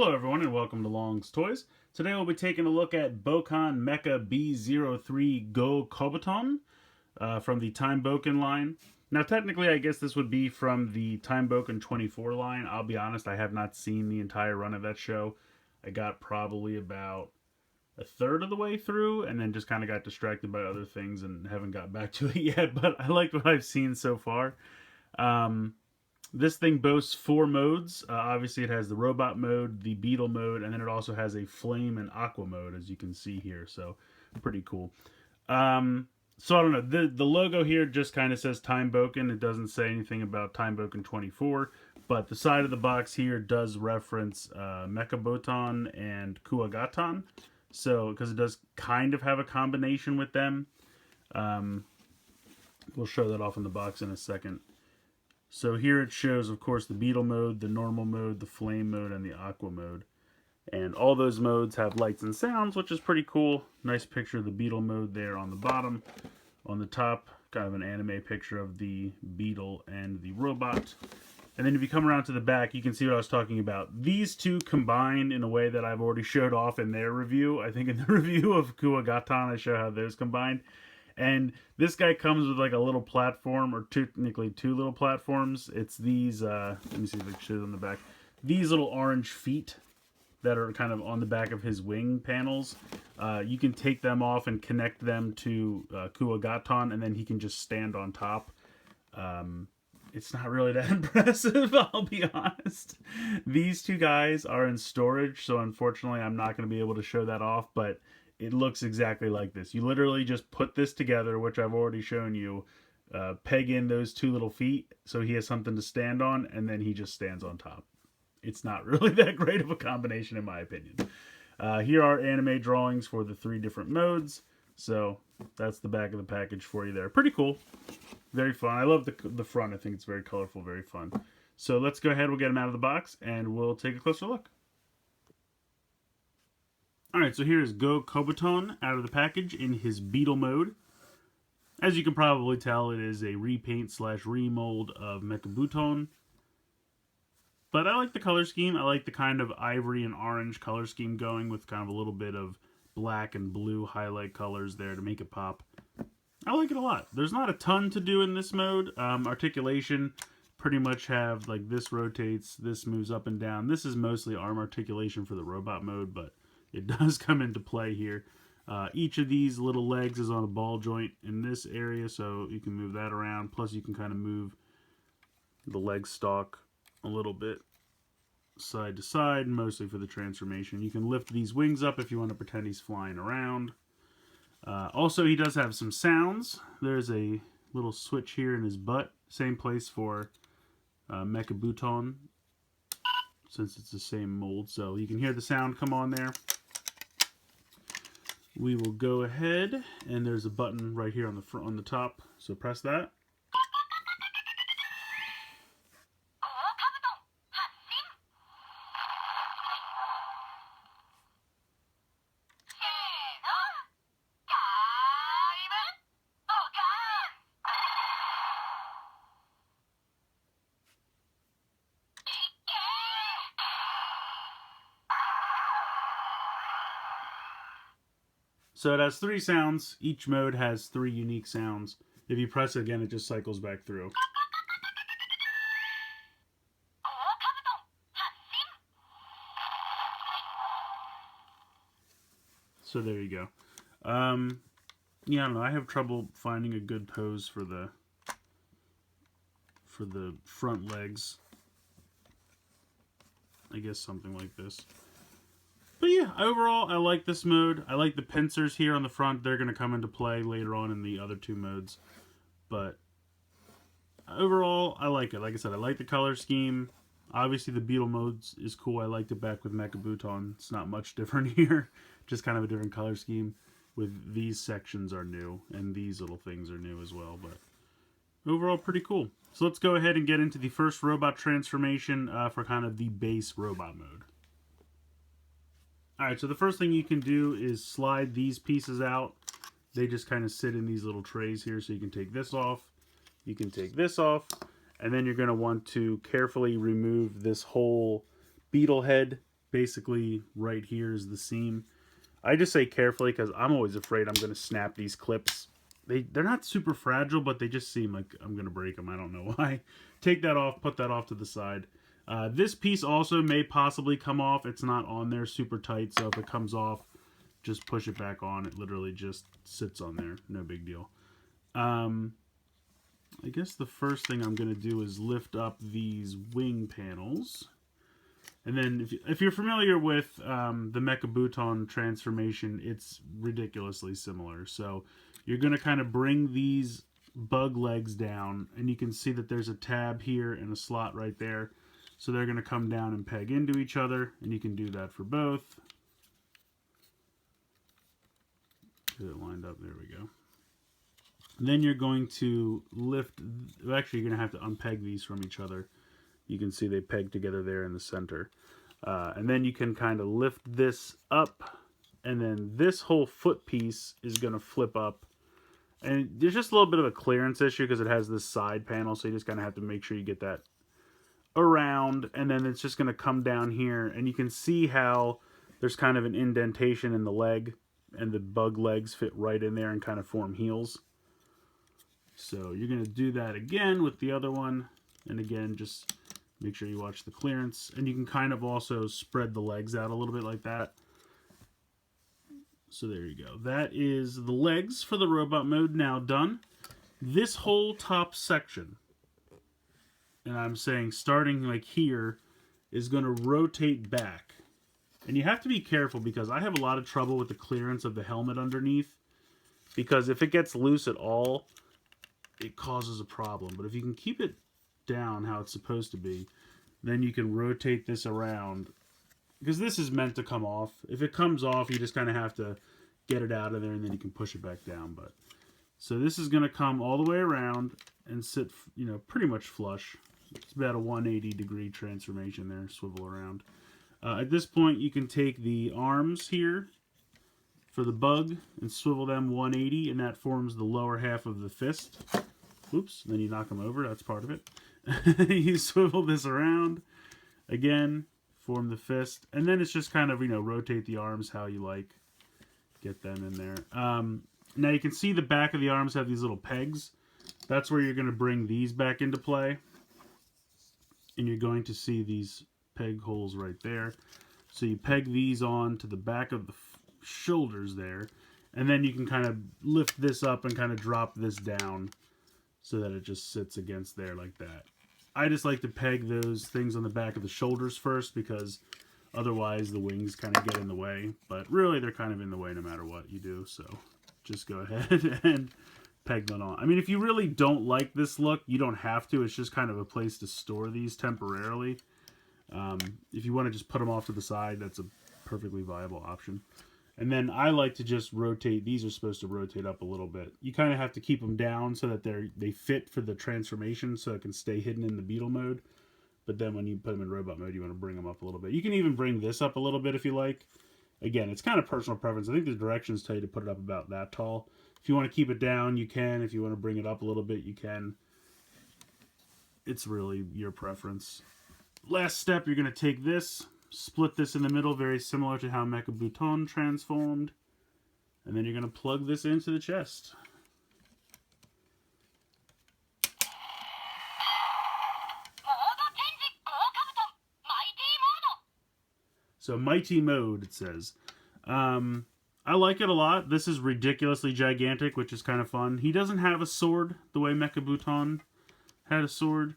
Hello everyone and welcome to Long's Toys. Today we'll be taking a look at Bokan Mecha B03 GoKabuton from the Time Bokan line. Now technically I guess this would be from the Time Bokan 24 line. I'll be honest, I have not seen the entire run of that show. I got probably about a third of the way through and then just kind of got distracted by other things and haven't got back to it yet, but I like what I've seen so far. This thing boasts 4 modes. Obviously, it has the robot mode, the Beetle mode, and then it also has a flame and aqua mode, as you can see here. So, pretty cool. So, I don't know. The logo here just kind of says Time Bokan. It doesn't say anything about Time Bokan 24. But the side of the box here does reference GoKabuton and GoKabuton. So, because it does kind of have a combination with them. We'll show that off in the box in a second. So here it shows, of course, the Beetle mode, the normal mode, the flame mode, and the aqua mode. And all those modes have lights and sounds, which is pretty cool. Nice picture of the Beetle mode there on the bottom. On the top, kind of an anime picture of the Beetle and the robot. And then if you come around to the back, you can see what I was talking about. These two combined in a way that I've already showed off in their review. I think in the review of GoKabuton, I show how those combined. And this guy comes with like a little platform, or technically 2 little platforms. It's these, let me see if I can show them on the back. These little orange feet that are kind of on the back of his wing panels. You can take them off and connect them to GoKabuton, and then he can just stand on top. It's not really that impressive, I'll be honest. These 2 guys are in storage, so unfortunately I'm not going to be able to show that off, but it looks exactly like this. You literally just put this together, which I've already shown you, peg in those 2 little feet so he has something to stand on, and then he just stands on top. It's not really that great of a combination in my opinion. Here are anime drawings for the 3 different modes. So that's the back of the package for you there. Pretty cool. Very fun. I love the front. I think it's very colorful, very fun. So let's go ahead. We'll get them out of the box, and we'll take a closer look. Alright, so here is GoKabuton out of the package in his Beetle mode. As you can probably tell, it is a repaint / remold of GoKabuton. But I like the color scheme. I like the kind of ivory and orange color scheme going with kind of a little bit of black and blue highlight colors there to make it pop. I like it a lot. There's not a ton to do in this mode. Articulation, pretty much have like this rotates, this moves up and down. This is mostly arm articulation for the robot mode, but it does come into play here. Each of these little legs is on a ball joint in this area, so you can move that around. Plus you can kind of move the leg stalk a little bit side to side, mostly for the transformation. You can lift these wings up if you want to pretend he's flying around. Also, he does have some sounds. There's a little switch here in his butt. Same place for GoKabuton, since it's the same mold. So you can hear the sound come on there. We will go ahead, and there's a button right here on the front, on the top. So press that. So it has 3 sounds. Each mode has 3 unique sounds. If you press it again, it just cycles back through. So there you go. Yeah, I don't know. I have trouble finding a good pose for the front legs. I guess something like this. But yeah, overall, I like this mode. I like the pincers here on the front. They're going to come into play later on in the other 2 modes. But overall, I like it. Like I said, I like the color scheme. Obviously, the Beetle mode is cool. I liked it back with GoKabuton. It's not much different here. Just kind of a different color scheme. With these sections are new, and these little things are new as well. But overall, pretty cool. So let's go ahead and get into the first robot transformation for kind of the base robot mode. Alright, so the first thing you can do is slide these pieces out. They just kind of sit in these little trays here, so you can take this off. You can take this off, and then you're going to want to carefully remove this whole Beetle head basically right here is the seam. I just say carefully because I'm always afraid I'm going to snap these clips. They're not super fragile, but they just seem like I'm going to break them. I don't know why. Take that off, put that off to the side. This piece also may possibly come off. It's not on there super tight, so if it comes off, just push it back on. It literally just sits on there. No big deal. I guess the first thing I'm going to do is lift up these wing panels. And then if you're familiar with the GoKabuton transformation, it's ridiculously similar. So you're going to kind of bring these bug legs down, and you can see that there's a tab here and a slot right there. So they're going to come down and peg into each other, and you can do that for both. Get it lined up. There we go. And then you're going to lift, actually you're going to have to unpeg these from each other. You can see they peg together there in the center. And then you can kind of lift this up, and then this whole foot piece is going to flip up. And there's just a little bit of a clearance issue because it has this side panel, so you just kind of have to make sure you get that around, and then it's just going to come down here, and you can see how there's kind of an indentation in the leg, and the bug legs fit right in there and kind of form heels. So you're going to do that again with the other one, and again, just make sure you watch the clearance, and you can kind of also spread the legs out a little bit like that. So there you go. That is the legs for the robot mode now done. This whole top section, and I'm saying starting like here, is going to rotate back. And you have to be careful because I have a lot of trouble with the clearance of the helmet underneath. Because if it gets loose at all, it causes a problem. But if you can keep it down how it's supposed to be, then you can rotate this around. Because this is meant to come off. If it comes off, you just kind of have to get it out of there and then you can push it back down. But so this is going to come all the way around and sit, you know, pretty much flush. It's about a 180 degree transformation there, swivel around. At this point, you can take the arms here for the bug and swivel them 180, and that forms the lower half of the fist. Oops, then you knock them over, that's part of it. You swivel this around, again, form the fist, and then it's just kind of, you know, rotate the arms how you like. Get them in there. Now you can see the back of the arms have these little pegs. That's where you're going to bring these back into play. And you're going to see these peg holes right there. So you peg these on to the back of the shoulders there. And then you can kind of lift this up and kind of drop this down so that it just sits against there like that. I just like to peg those things on the back of the shoulders first because otherwise the wings kind of get in the way. But really they're kind of in the way no matter what you do. So just go ahead and peg them on. I mean, if you really don't like this look, you don't have to. It's just kind of a place to store these temporarily. If you want to just put them off to the side, that's a perfectly viable option. And then I like to just rotate. These are supposed to rotate up a little bit. You kind of have to keep them down so that they fit for the transformation so it can stay hidden in the Beetle mode. But then when you put them in robot mode, you want to bring them up a little bit. You can even bring this up a little bit if you like. Again, it's kind of personal preference. I think the directions tell you to put it up about that tall. If you want to keep it down, you can. If you want to bring it up a little bit, you can. It's really your preference. Last step, you're going to take this, split this in the middle, very similar to how GoKabuton transformed. And then you're going to plug this into the chest. So Mighty Mode, it says. I like it a lot. This is ridiculously gigantic, which is kind of fun. He doesn't have a sword the way GoKabuton had a sword.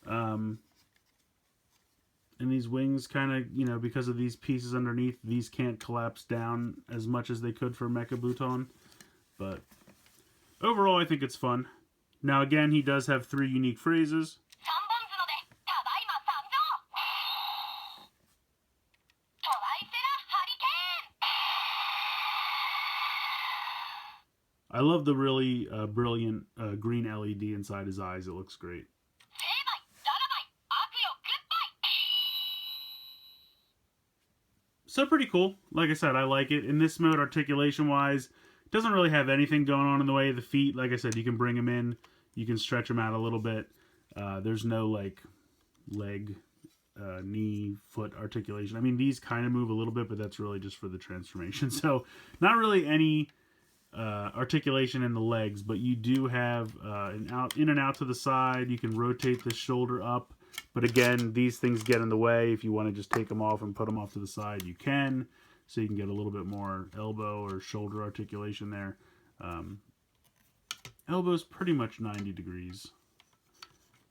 And these wings kind of, you know, because of these pieces underneath, these can't collapse down as much as they could for GoKabuton. But overall, I think it's fun. Now, again, he does have 3 unique phrases. I love the really brilliant green LED inside his eyes. It looks great. So pretty cool. Like I said, I like it. In this mode, articulation-wise, it doesn't really have anything going on in the way of the feet. Like I said, you can bring them in. You can stretch them out a little bit. There's no, like, leg knee, foot articulation. I mean, these kind of move a little bit, but that's really just for the transformation. So not really any articulation in the legs, but you do have in and out to the side. You can rotate the shoulder up, but again, these things get in the way. If you want to just take them off and put them off to the side, you can, so you can get a little bit more elbow or shoulder articulation there. Elbow's pretty much 90 degrees.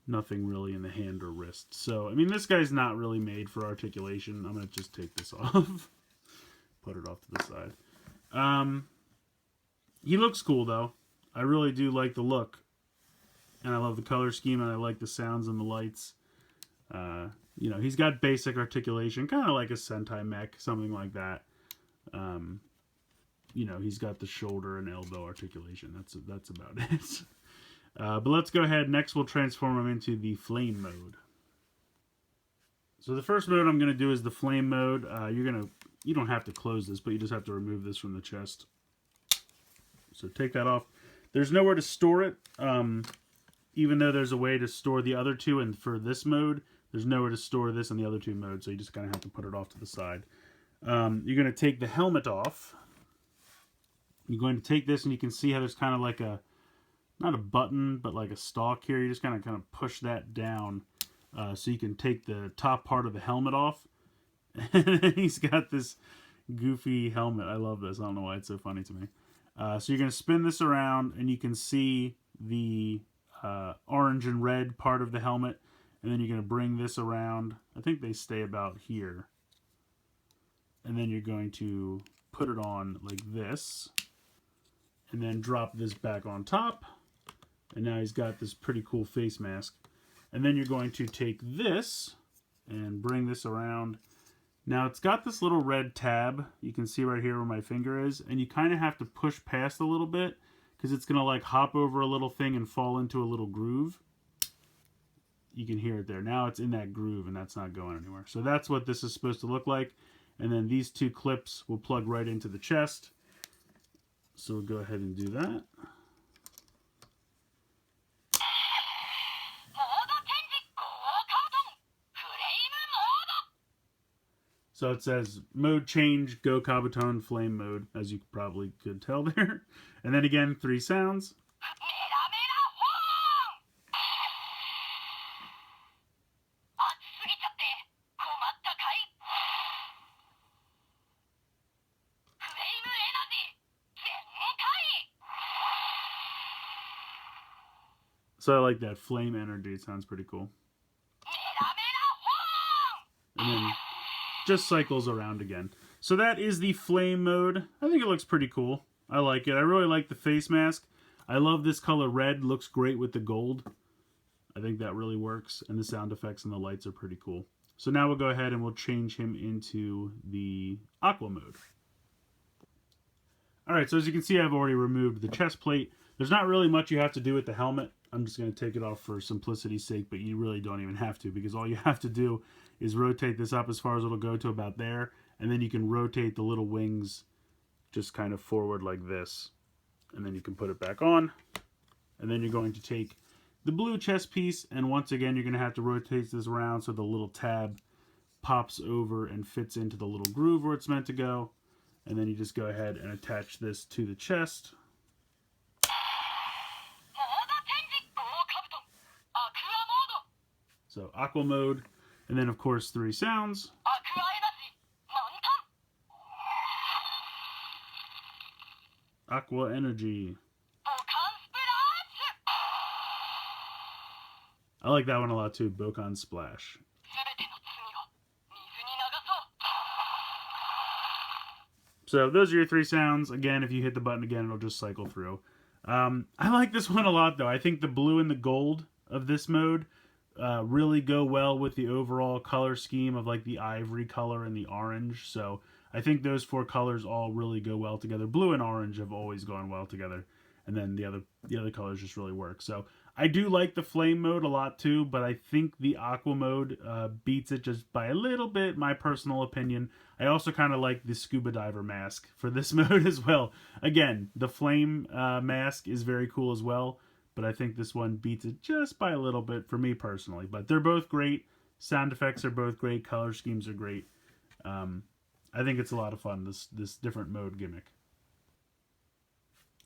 Nothing really in the hand or wrist. So, I mean, this guy's not really made for articulation. I'm going to just take this off. Put it off to the side. He looks cool, though. I really do like the look. And I love the color scheme, and I like the sounds and the lights. You know, he's got basic articulation, kind of like a Sentai mech, something like that. You know, he's got the shoulder and elbow articulation. That's about it. But let's go ahead. Next, we'll transform him into the flame mode. So the first mode I'm going to do is the flame mode. You don't have to close this, but you just have to remove this from the chest. So take that off. There's nowhere to store it, even though there's a way to store the other two. And for this mode, there's nowhere to store this in the other two modes, so you just kind of have to put it off to the side. You're going to take the helmet off. You're going to take this, and you can see how there's kind of like a, not a button, but like a stalk here. You just kind of push that down so you can take the top part of the helmet off. And he's got this goofy helmet. I love this. I don't know why it's so funny to me. So you're going to spin this around, and you can see the orange and red part of the helmet. And then you're going to bring this around. I think they stay about here. And then you're going to put it on like this. And then drop this back on top. And now he's got this pretty cool face mask. And then you're going to take this and bring this around. Now it's got this little red tab. You can see right here where my finger is. And you kind of have to push past a little bit, because it's going to like hop over a little thing and fall into a little groove. You can hear it there. Now it's in that groove, and that's not going anywhere. So that's what this is supposed to look like. And then these two clips will plug right into the chest. So we'll go ahead and do that. So it says mode change, GoKabuton flame mode, as you probably could tell there. And then again, 3 sounds. So I like that flame energy. It sounds pretty cool. And then just cycles around again. So that is the flame mode. I think it looks pretty cool. I like it. I really like the face mask. I love this color red. Looks great with the gold. I think that really works. And the sound effects and the lights are pretty cool. So now we'll go ahead and we'll change him into the Aqua mode. Alright, so as you can see, I've already removed the chest plate. There's not really much you have to do with the helmet. I'm just going to take it off for simplicity's sake, but you really don't even have to, because all you have to do is rotate this up as far as it'll go to about there, and then you can rotate the little wings just kind of forward like this, and then you can put it back on. And then you're going to take the blue chest piece, and once again you're going to have to rotate this around so the little tab pops over and fits into the little groove where it's meant to go. And then you just go ahead and attach this to the chest. So Aqua mode, and then of course 3 sounds. Aqua energy. I like that one a lot too, Bokan splash. So those are your 3 sounds. Again, if you hit the button again, it'll just cycle through. I like this one a lot though. I think the blue and the gold of this mode really go well with the overall color scheme of like the ivory color and the orange. So I think those 4 colors all really go well together. Blue and orange have always gone well together, and then the other colors just really work. So I do like the flame mode a lot too, but I think the Aqua mode beats it just by a little bit, my personal opinion. I also kind of like the scuba diver mask for this mode as well. Again, the flame mask is very cool as well, but I think this one beats it just by a little bit for me personally. But they're both great. Sound effects are both great. Color schemes are great. I think it's a lot of fun, this different mode gimmick.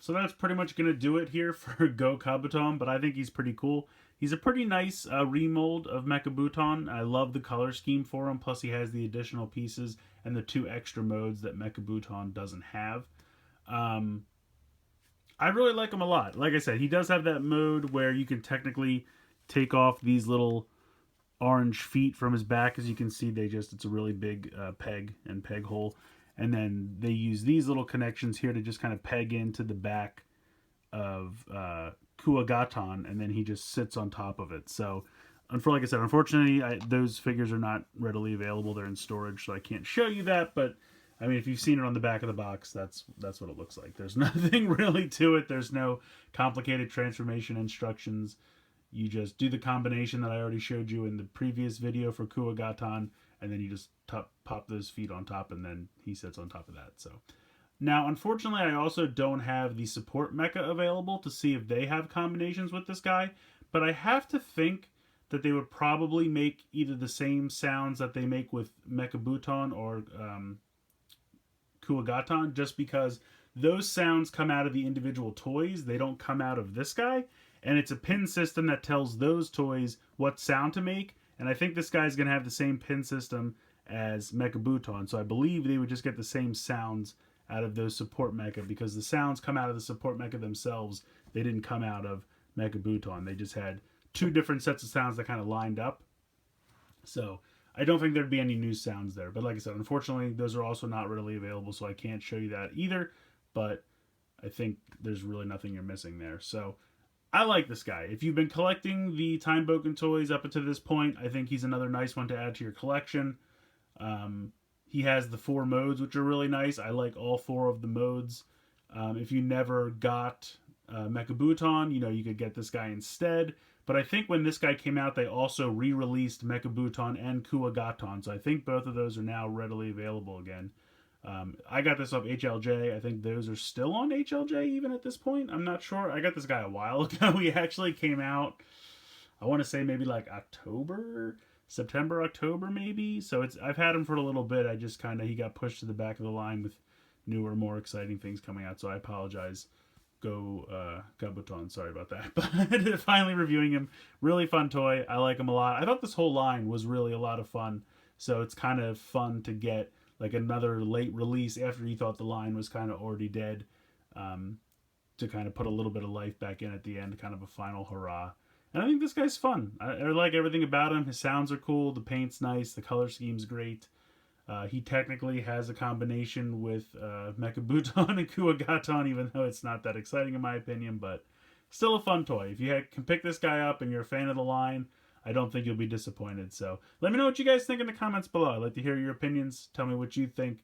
So that's pretty much going to do it here for GoKabuton, but I think he's pretty cool. He's a pretty nice remold of GoKabuton. I love the color scheme for him, plus he has the additional pieces and the 2 extra modes that GoKabuton doesn't have. I really like him a lot. Like I said, he does have that mode where you can technically take off these little orange feet from his back. As you can see, it's a really big peg and peg hole. And then they use these little connections here to just kind of peg into the back of GoKabuton, and then he just sits on top of it. So, like I said, unfortunately, those figures are not readily available. They're in storage, so I can't show you that. But, I mean, if you've seen it on the back of the box, that's what it looks like. There's nothing really to it. There's no complicated transformation instructions. You just do the combination that I already showed you in the previous video for GoKabuton, and then you just pop those feet on top, and then he sits on top of that. So now, unfortunately, I also don't have the support mecha available to see if they have combinations with this guy, but I have to think that they would probably make either the same sounds that they make with GoKabuton or GoKabuton, just because those sounds come out of the individual toys. They don't come out of this guy, and it's a pin system that tells those toys what sound to make. And I think this guy's going to have the same pin system as GoKabuton, so I believe they would just get the same sounds out of those support mecha, because the sounds come out of the support mecha themselves. They didn't come out of GoKabuton. They just had 2 different sets of sounds that kind of lined up. So I don't think there'd be any new sounds there. But like I said, unfortunately, those are also not readily available, so I can't show you that either. But I think there's really nothing you're missing there. So I like this guy. If you've been collecting the Time Bokan toys up until this point, I think he's another nice one to add to your collection. He has the 4 modes, which are really nice. I like all 4 of the modes. If you never got GoKabuton, you could get this guy instead. But I think when this guy came out, they also re-released GoKabuton and GoKabuton. So I think both of those are now readily available again. I got this off HLJ. I think those are still on HLJ even at this point. I'm not sure. I got this guy a while ago. He actually came out, I want to say maybe like September, October maybe. So I've had him for a little bit. I just he got pushed to the back of the line with newer, more exciting things coming out. So I apologize. GoKabuton, sorry about that. But finally reviewing him. Really fun toy. I like him a lot. I thought this whole line was really a lot of fun. So it's kind of fun to get like another late release after you thought the line was kind of already dead, to kind of put a little bit of life back in at the end, kind of a final hurrah. And I think this guy's fun. I like everything about him. His sounds are cool. The paint's nice. The color scheme's great. He technically has a combination with GoKabuton and GoKabuton, even though it's not that exciting in my opinion, but still a fun toy. If you can pick this guy up and you're a fan of the line, I don't think you'll be disappointed. So let me know what you guys think in the comments below. I'd like to hear your opinions. Tell me what you think.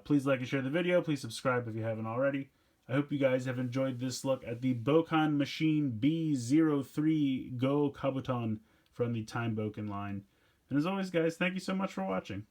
Please like and share the video. Please subscribe if you haven't already. I hope you guys have enjoyed this look at the Bokan Machine B03 GoKabuton from the Time Bokan line. And as always, guys, thank you so much for watching.